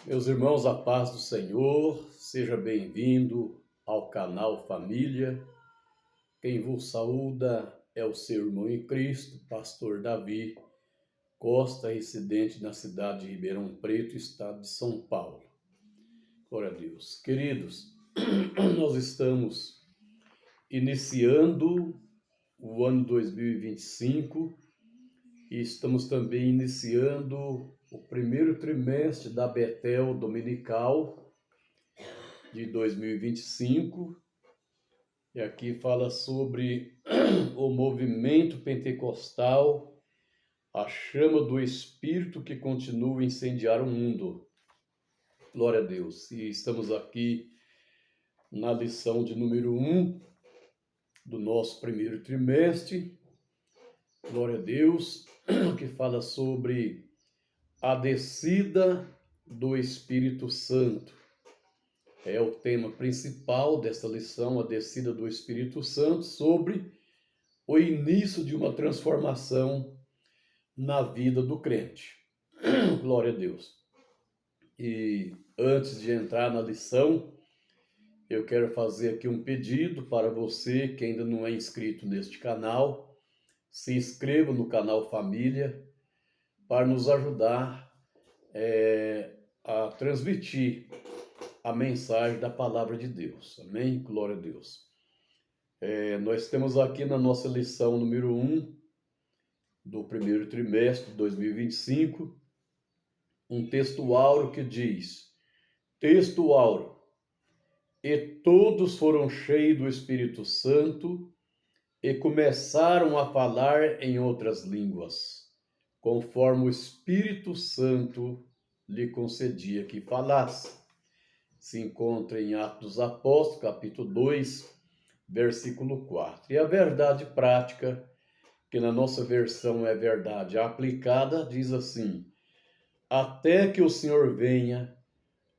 Meus irmãos, a paz do Senhor, seja bem-vindo ao canal Família. Quem vos saúda é o seu irmão em Cristo, pastor Davi Costa, residente na cidade de Ribeirão Preto, estado de São Paulo. Glória a Deus. Queridos, nós estamos iniciando o ano 2025 e estamos também iniciando o primeiro trimestre da Betel Dominical de 2025. E aqui fala sobre o movimento pentecostal, a chama do Espírito que continua a incendiar o mundo. Glória a Deus. E estamos aqui na lição de número 1 do nosso primeiro trimestre. Glória a Deus, que fala sobre a descida do Espírito Santo. É o tema principal desta lição, a descida do Espírito Santo, sobre o início de uma transformação na vida do crente. Glória a Deus. E antes de entrar na lição, eu quero fazer aqui um pedido para você que ainda não é inscrito neste canal. Se inscreva no canal Família para nos ajudar a transmitir a mensagem da palavra de Deus. Amém? Glória a Deus. Nós temos aqui na nossa lição número 1 do primeiro trimestre de 2025, um texto áureo que diz: texto áureo, e todos foram cheios do Espírito Santo e começaram a falar em outras línguas, conforme o Espírito Santo lhe concedia que falasse. Se encontra em Atos dos Apóstolos, capítulo 2, versículo 4. E a verdade prática, que na nossa versão é verdade aplicada, diz assim: até que o Senhor venha,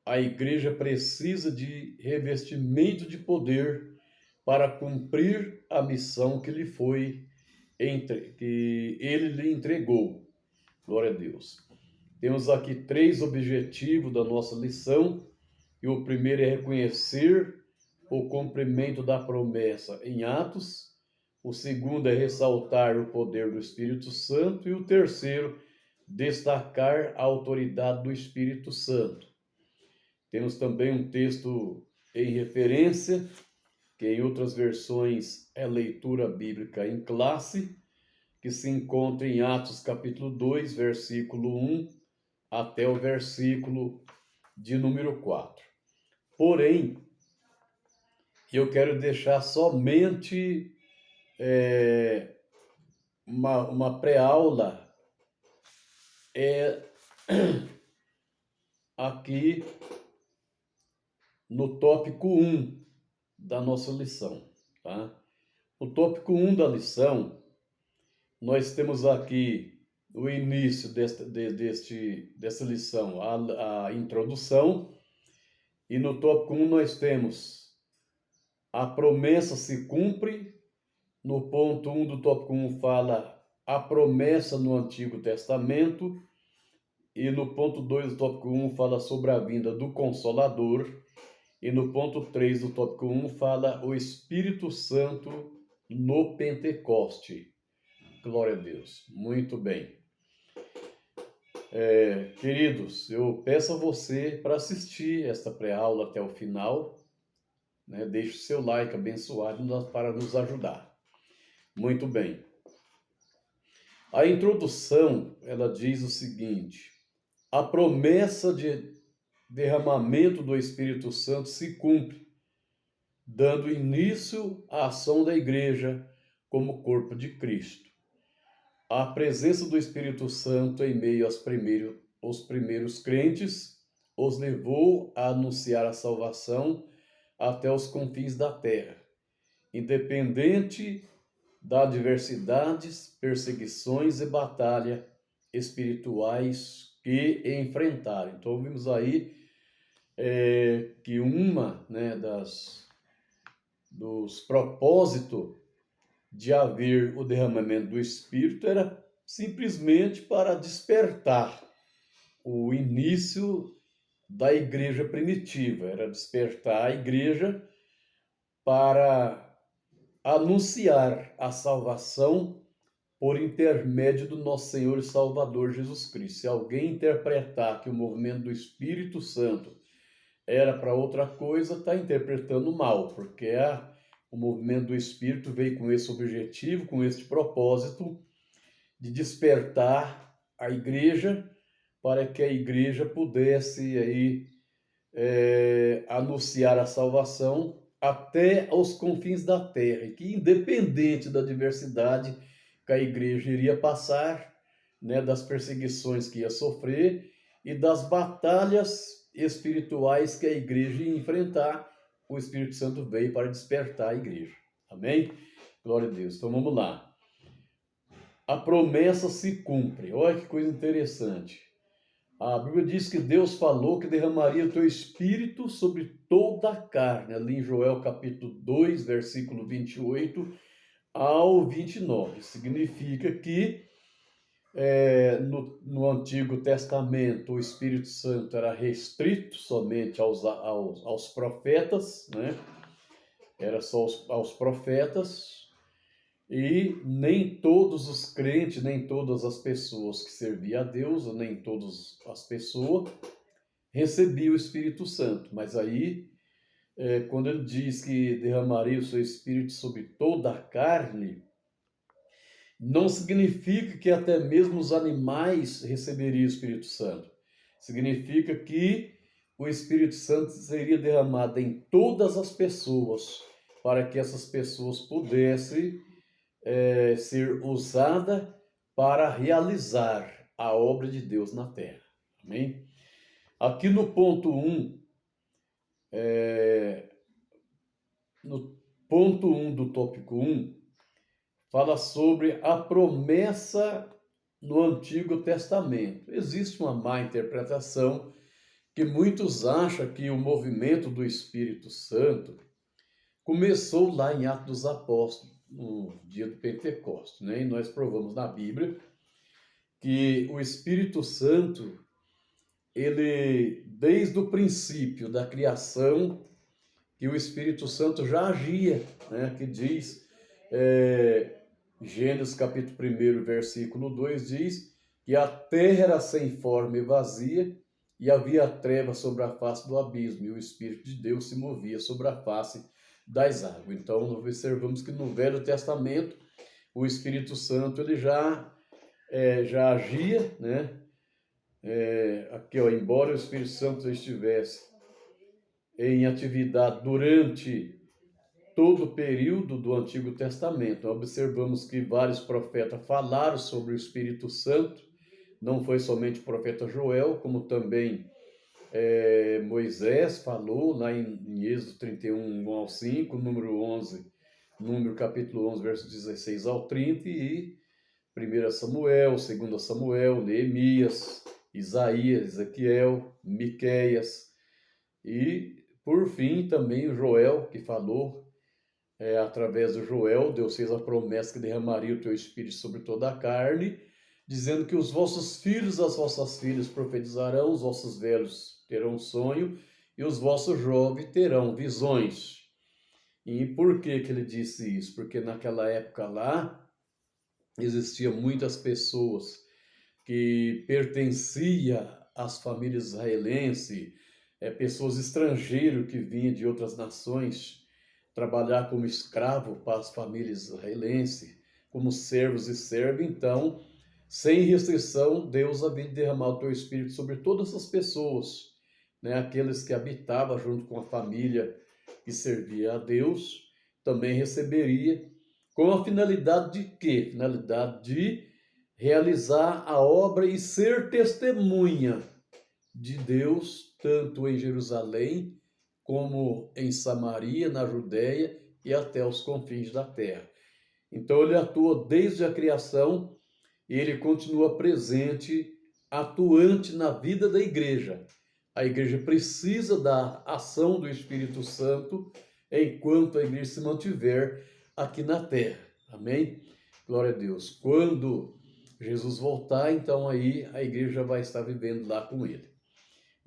a igreja precisa de revestimento de poder para cumprir a missão que que ele lhe entregou. Glória a Deus. Temos aqui 3 objetivos da nossa lição, e o primeiro é reconhecer o cumprimento da promessa em Atos, o segundo é ressaltar o poder do Espírito Santo, e o terceiro, destacar a autoridade do Espírito Santo. Temos também um texto em referência, que em outras versões é leitura bíblica em classe, que se encontra em Atos capítulo 2, versículo 1 até o versículo de número 4. Porém, eu quero deixar somente uma pré-aula aqui no tópico 1 da nossa lição, tá? No tópico 1 da lição, nós temos aqui o início dessa lição, a introdução, e no tópico 1 nós temos a promessa se cumpre. No ponto 1 do tópico 1 fala a promessa no Antigo Testamento, e no ponto 2 do tópico 1 fala sobre a vinda do Consolador, e no ponto 3 do tópico 1 fala o Espírito Santo no Pentecoste. Glória a Deus. Muito bem. Queridos, eu peço a você para assistir esta pré-aula até o final, né? Deixe o seu like abençoado para nos ajudar. Muito bem. A introdução, ela diz o seguinte: a promessa de derramamento do Espírito Santo se cumpre, dando início à ação da igreja como corpo de Cristo. A presença do Espírito Santo em meio aos primeiros crentes os levou a anunciar a salvação até os confins da terra, independente das adversidades, perseguições e batalhas espirituais que enfrentaram. Então, vimos aí que dos propósitos de haver o derramamento do Espírito era simplesmente para despertar o início da igreja primitiva, era despertar a igreja para anunciar a salvação por intermédio do nosso Senhor e Salvador Jesus Cristo. Se alguém interpretar que o movimento do Espírito Santo era para outra coisa, está interpretando mal, porque o movimento do Espírito veio com esse objetivo, com esse propósito de despertar a igreja para que a igreja pudesse aí anunciar a salvação até aos confins da terra, e que independente da diversidade que a igreja iria passar, né, das perseguições que ia sofrer e das batalhas espirituais que a igreja ia enfrentar, o Espírito Santo veio para despertar a igreja. Amém? Glória a Deus. Então vamos lá. A promessa se cumpre. Olha que coisa interessante. A Bíblia diz que Deus falou que derramaria o teu espírito sobre toda a carne, ali em Joel capítulo 2, versículo 28 ao 29. Significa que no Antigo Testamento o Espírito Santo era restrito somente aos profetas, né? Era só aos profetas, e nem todos os crentes, nem todas as pessoas que serviam a Deus, nem todas as pessoas recebiam o Espírito Santo. Mas aí, quando ele diz que derramaria o seu Espírito sobre toda a carne, não significa que até mesmo os animais receberiam o Espírito Santo. Significa que o Espírito Santo seria derramado em todas as pessoas, para que essas pessoas pudessem ser usada para realizar a obra de Deus na terra. Amém? Aqui no ponto 1, no ponto 1 do tópico 1, fala sobre a promessa no Antigo Testamento. Existe uma má interpretação que muitos acham que o movimento do Espírito Santo começou lá em Atos dos Apóstolos, no dia do Pentecostes, né? E nós provamos na Bíblia que o Espírito Santo, ele, desde o princípio da criação, que o Espírito Santo já agia, né? Que diz, Gênesis capítulo 1, versículo 2, diz que a terra era sem forma e vazia, e havia trevas sobre a face do abismo, e o Espírito de Deus se movia sobre a face das águas. Então, nós observamos que no Velho Testamento, o Espírito Santo ele já agia, né? Aqui, ó, embora o Espírito Santo estivesse em atividade durante todo o período do Antigo Testamento, observamos que vários profetas falaram sobre o Espírito Santo. Não foi somente o profeta Joel, como também Moisés falou lá em Êxodo 31, 1 ao 5, número capítulo 11, versos 16 ao 30, e 1 Samuel, 2 Samuel, Neemias, Isaías, Ezequiel, Miqueias, e por fim também o Joel, que falou, através do Joel, Deus fez a promessa que derramaria o teu espírito sobre toda a carne, dizendo que os vossos filhos e as vossas filhas profetizarão, os vossos velhos terão sonho, e os vossos jovens terão visões. E por que ele disse isso? Porque naquela época lá, existiam muitas pessoas que pertenciam às famílias israelenses, pessoas estrangeiras que vinham de outras nações trabalhar como escravo para as famílias israelenses, como servos e servas. Então, sem restrição, Deus havia de derramar o teu Espírito sobre todas as pessoas, né? Aqueles que habitavam junto com a família que servia a Deus, também receberia, com a finalidade de quê? Finalidade de realizar a obra e ser testemunha de Deus, tanto em Jerusalém, como em Samaria, na Judéia e até os confins da terra. Então ele atua desde a criação e ele continua presente, atuante na vida da igreja. A igreja precisa da ação do Espírito Santo enquanto a igreja se mantiver aqui na terra. Amém? Glória a Deus. Quando Jesus voltar, então aí a igreja vai estar vivendo lá com ele.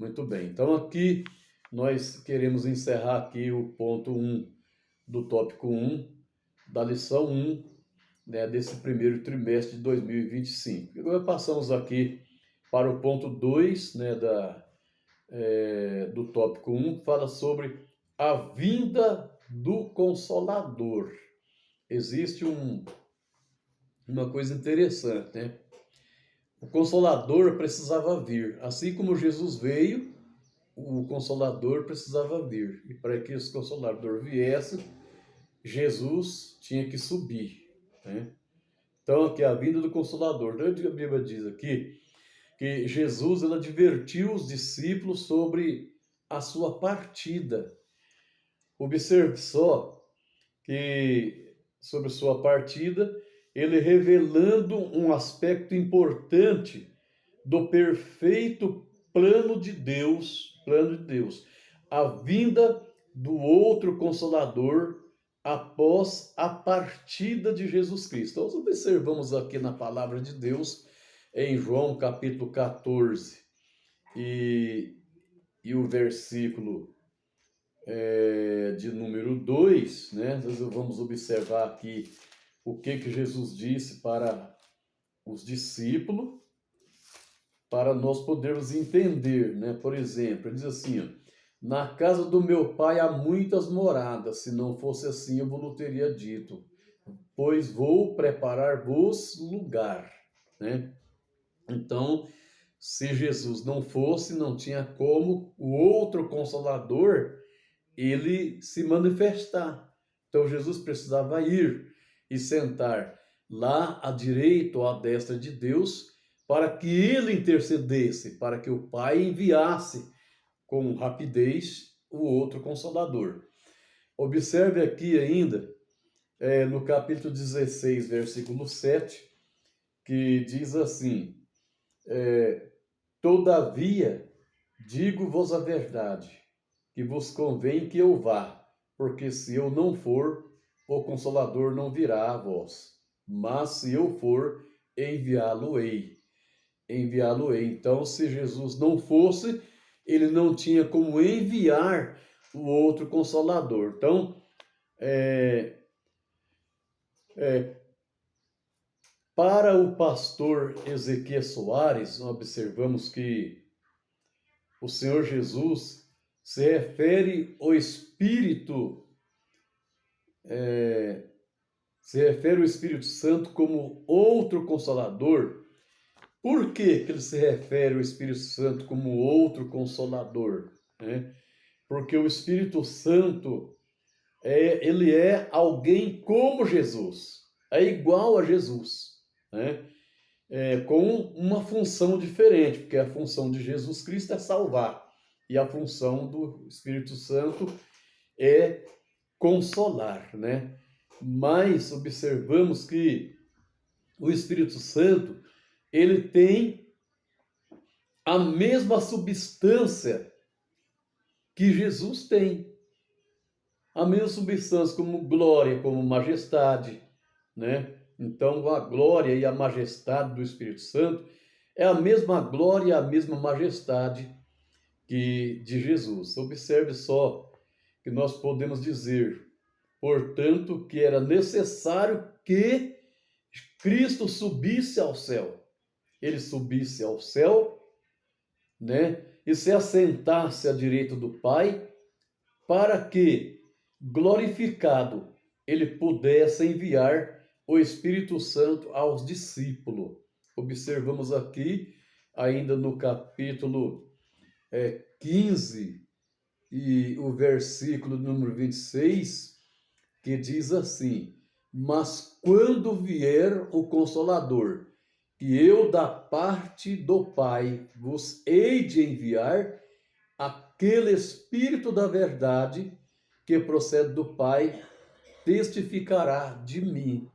Muito bem. Então aqui nós queremos encerrar aqui o ponto 1 do tópico 1 da lição 1, né, desse primeiro trimestre de 2025. Agora passamos aqui para o ponto 2, né, do tópico 1, fala sobre a vinda do Consolador. Existe uma coisa interessante, né? O Consolador precisava vir. Assim como Jesus veio, o Consolador precisava vir. E para que esse Consolador viesse, Jesus tinha que subir, né? Então, aqui a vinda do Consolador. Então, a Bíblia diz aqui que Jesus advertiu os discípulos sobre a sua partida. Observe só que sobre sua partida, ele revelando um aspecto importante do perfeito plano de Deus, a vinda do outro Consolador após a partida de Jesus Cristo. Nós observamos aqui na palavra de Deus, em João capítulo 14 e o versículo de número 2, né? Nós vamos observar aqui o que Jesus disse para os discípulos, para nós podermos entender, né? Por exemplo, ele diz assim, ó, na casa do meu pai há muitas moradas, se não fosse assim eu vos teria dito, pois vou preparar-vos lugar, né? Então, se Jesus não fosse, não tinha como o outro Consolador ele se manifestar. Então Jesus precisava ir e sentar lá à direita ou à destra de Deus para que ele intercedesse, para que o Pai enviasse com rapidez o outro Consolador. Observe aqui ainda, no capítulo 16, versículo 7, que diz assim, todavia, digo-vos a verdade, que vos convém que eu vá, porque se eu não for, o Consolador não virá a vós. Mas se eu for, enviá-lo-ei. Então, se Jesus não fosse, ele não tinha como enviar o outro Consolador. Então, para o pastor Ezequiel Soares, nós observamos que o Senhor Jesus se refere ao Espírito, se refere ao Espírito Santo como outro Consolador. Por que ele se refere ao Espírito Santo como outro Consolador, né? Porque o Espírito Santo, ele é alguém como Jesus, é igual a Jesus, né? Com uma função diferente, porque a função de Jesus Cristo é salvar, e a função do Espírito Santo é consolar, né? Mas observamos que o Espírito Santo, ele tem a mesma substância que Jesus tem. A mesma substância como glória, como majestade, né? Então, a glória e a majestade do Espírito Santo é a mesma glória e a mesma majestade que de Jesus. Observe só que nós podemos dizer, portanto, que era necessário que Cristo subisse ao céu. Ele subisse ao céu, né? E se assentasse à direita do Pai, para que, glorificado, ele pudesse enviar o Espírito Santo aos discípulos. Observamos aqui, ainda no capítulo 15 e o versículo número 26, que diz assim, mas quando vier o Consolador, que eu da parte do Pai vos hei de enviar, aquele Espírito da verdade que procede do Pai testificará de mim.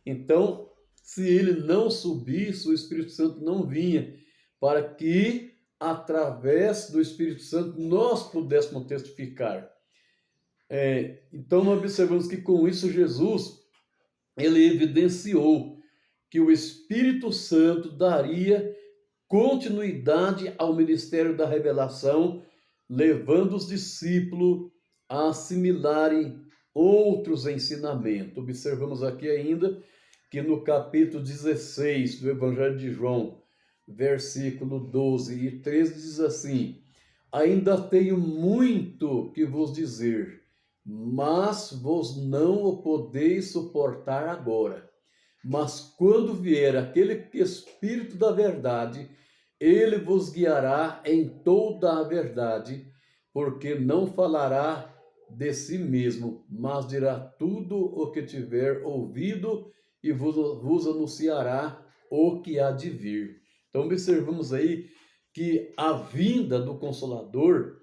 Então, se ele não subisse, o Espírito Santo não vinha, para que, através do Espírito Santo, nós pudéssemos testificar. Então, nós observamos que com isso Jesus, ele evidenciou que o Espírito Santo daria continuidade ao ministério da revelação, levando os discípulos a assimilarem outros ensinamentos. Observamos aqui ainda que no capítulo 16 do Evangelho de João, versículo 12 e 13, diz assim: ainda tenho muito que vos dizer, mas vos não o podeis suportar agora. Mas quando vier aquele Espírito da verdade, ele vos guiará em toda a verdade, porque não falará de si mesmo, mas dirá tudo o que tiver ouvido e vos anunciará o que há de vir. Então observamos aí que a vinda do Consolador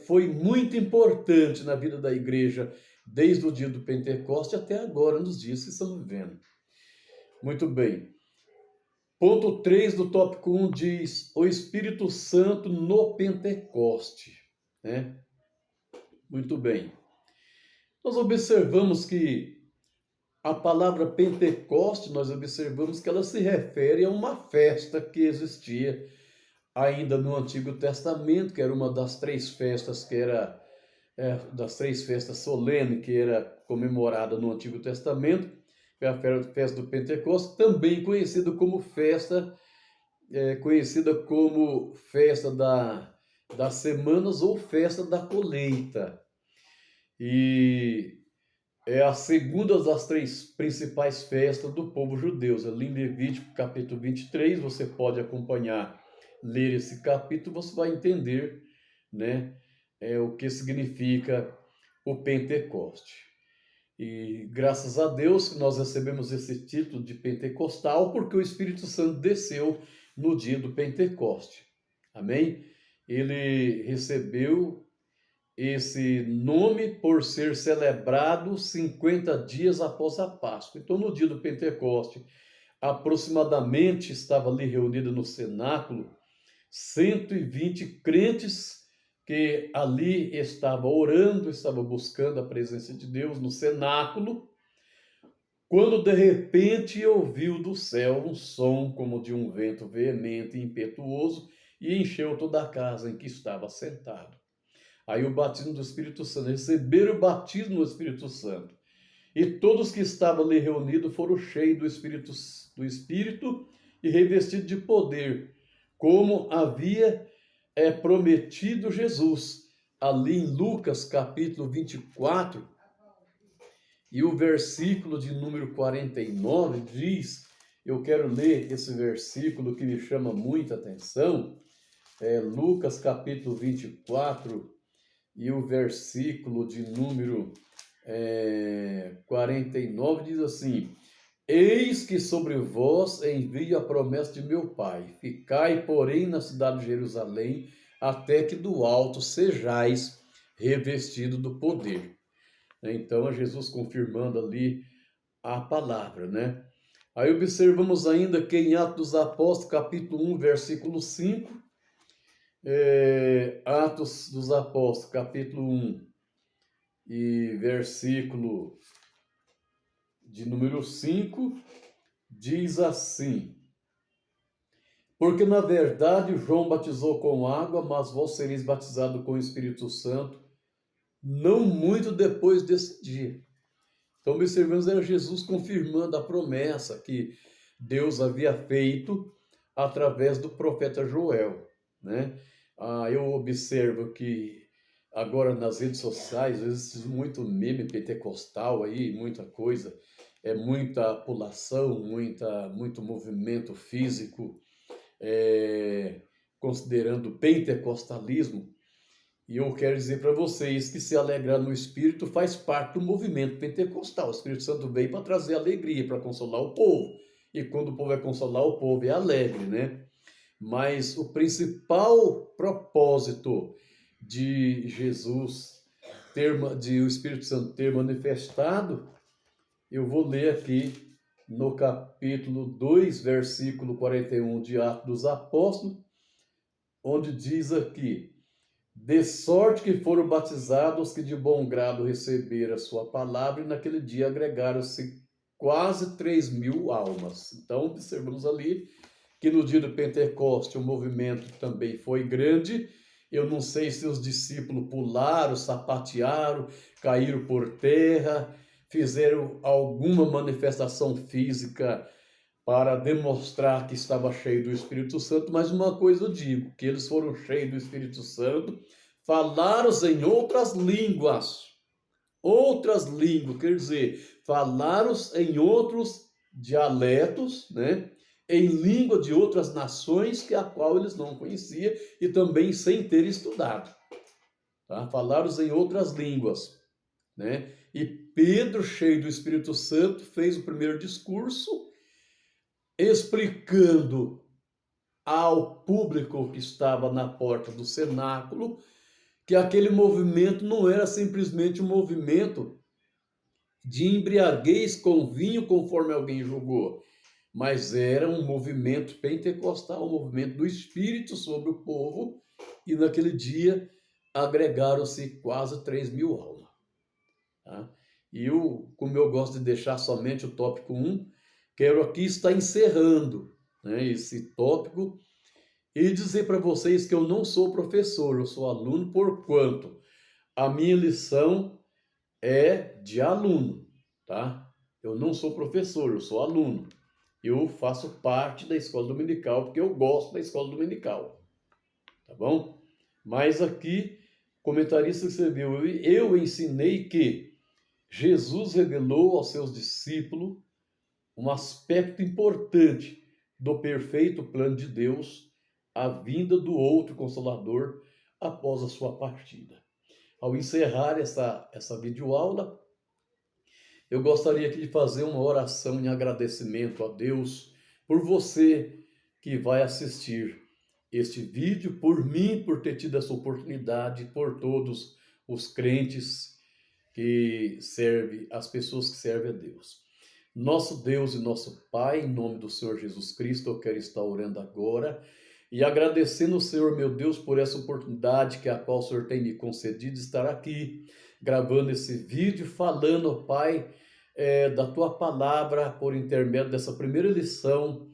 foi muito importante na vida da igreja, desde o dia do Pentecoste até agora, nos dias que estamos vivendo. Muito bem. Ponto 3 do tópico 1 diz: o Espírito Santo no Pentecoste. Né? Muito bem. Nós observamos que a palavra Pentecoste, nós observamos que ela se refere a uma festa que existia ainda no Antigo Testamento, que era uma das três festas das três festas solenes que era comemorada no Antigo Testamento, que é a festa do Pentecostes, também conhecida como festa das semanas ou festa da colheita. E é a segunda das três principais festas do povo judeu. Ali em Levítico capítulo 23, você pode acompanhar, ler esse capítulo, você vai entender, né, o que significa o Pentecoste. E graças a Deus que nós recebemos esse título de pentecostal, porque o Espírito Santo desceu no dia do Pentecoste. Amém? Ele recebeu esse nome por ser celebrado 50 dias após a Páscoa. Então, no dia do Pentecoste, aproximadamente estava ali reunido no cenáculo 120 crentes que ali estavam orando, estavam buscando a presença de Deus no cenáculo, quando de repente ouviu do céu um som como de um vento veemente e impetuoso e encheu toda a casa em que estava sentado. Aí o batismo do Espírito Santo, receberam o batismo do Espírito Santo. E todos que estavam ali reunidos foram cheios do Espírito e revestidos de poder, como havia prometido Jesus. Ali em Lucas capítulo 24, e o versículo de número 49 diz, eu quero ler esse versículo que me chama muita atenção, Lucas capítulo 24, e o versículo de número 49 diz assim: eis que sobre vós envio a promessa de meu Pai, ficai, porém, na cidade de Jerusalém, até que do alto sejais revestido do poder. Então, é Jesus confirmando ali a palavra, né? Aí observamos ainda que em Atos dos Apóstolos, capítulo 1, versículo 5, Atos dos Apóstolos, capítulo 1 e versículo de número 5, diz assim: porque na verdade João batizou com água, mas vós sereis batizados com o Espírito Santo, não muito depois desse dia. Então observamos, era Jesus confirmando a promessa que Deus havia feito através do profeta Joel, né? Eu observo que agora nas redes sociais existe muito meme pentecostal aí, muita coisa, muita pulação, muito movimento físico, considerando pentecostalismo. E eu quero dizer para vocês que se alegrar no Espírito faz parte do movimento pentecostal. O Espírito Santo veio para trazer alegria, para consolar o povo. E quando o povo é consolar, o povo é alegre, né? Mas o principal propósito de Jesus, de o Espírito Santo ter manifestado, eu vou ler aqui no capítulo 2, versículo 41 de Atos dos Apóstolos, onde diz aqui: de sorte que foram batizados os que de bom grado receberam a sua palavra, e naquele dia agregaram-se quase 3.000 almas. Então, observamos ali que no dia do Pentecoste o movimento também foi grande. Eu não sei se os discípulos pularam, sapatearam, caíram por terra, fizeram alguma manifestação física para demonstrar que estava cheio do Espírito Santo, mas uma coisa eu digo, que eles foram cheios do Espírito Santo, falaram em outras línguas, quer dizer, falaram em outros dialetos, né? Em língua de outras nações que a qual eles não conheciam e também sem ter estudado, tá? Falaram em outras línguas, né? E Pedro, cheio do Espírito Santo, fez o primeiro discurso explicando ao público que estava na porta do cenáculo que aquele movimento não era simplesmente um movimento de embriaguez com vinho, conforme alguém julgou, mas era um movimento pentecostal, um movimento do Espírito sobre o povo, e naquele dia agregaram-se quase 3.000 almas. Tá? E eu, como eu gosto de deixar somente o tópico 1, quero aqui estar encerrando, né, esse tópico e dizer para vocês que eu não sou professor, eu sou aluno, porquanto a minha lição é de aluno, tá? Eu não sou professor, eu sou aluno. Eu faço parte da escola dominical porque eu gosto da escola dominical, tá bom? Mas aqui, comentarista que você viu, eu ensinei que Jesus revelou aos seus discípulos um aspecto importante do perfeito plano de Deus, a vinda do outro Consolador após a sua partida. Ao encerrar essa videoaula, eu gostaria aqui de fazer uma oração em agradecimento a Deus por você que vai assistir este vídeo, por mim, por ter tido essa oportunidade, por todos os crentes que servem, as pessoas que servem a Deus. Nosso Deus e nosso Pai, em nome do Senhor Jesus Cristo, eu quero estar orando agora e agradecendo ao Senhor, meu Deus, por essa oportunidade que a qual o Senhor tem me concedido estar aqui, gravando esse vídeo, falando, Pai, da Tua palavra por intermédio dessa primeira lição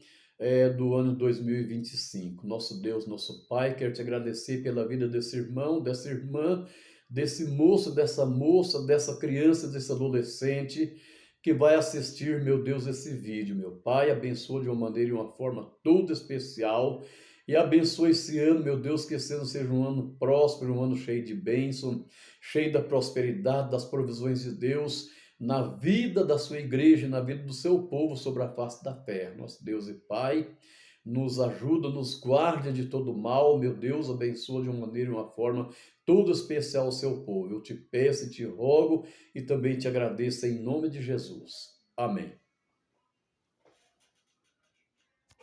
do ano 2025. Nosso Deus, nosso Pai, quero te agradecer pela vida desse irmão, dessa irmã, desse moço, dessa moça, dessa criança, desse adolescente, que vai assistir, meu Deus, esse vídeo. Meu Pai, abençoa de uma maneira e uma forma toda especial e abençoa esse ano, meu Deus, que esse ano seja um ano próspero, um ano cheio de bênção, cheio da prosperidade, das provisões de Deus na vida da sua igreja, na vida do seu povo sobre a face da terra. Nosso Deus e Pai, nos ajuda, nos guarde de todo mal, meu Deus, abençoa de uma maneira e uma forma todo especial ao seu povo. Eu te peço e te rogo e também te agradeço em nome de Jesus. Amém.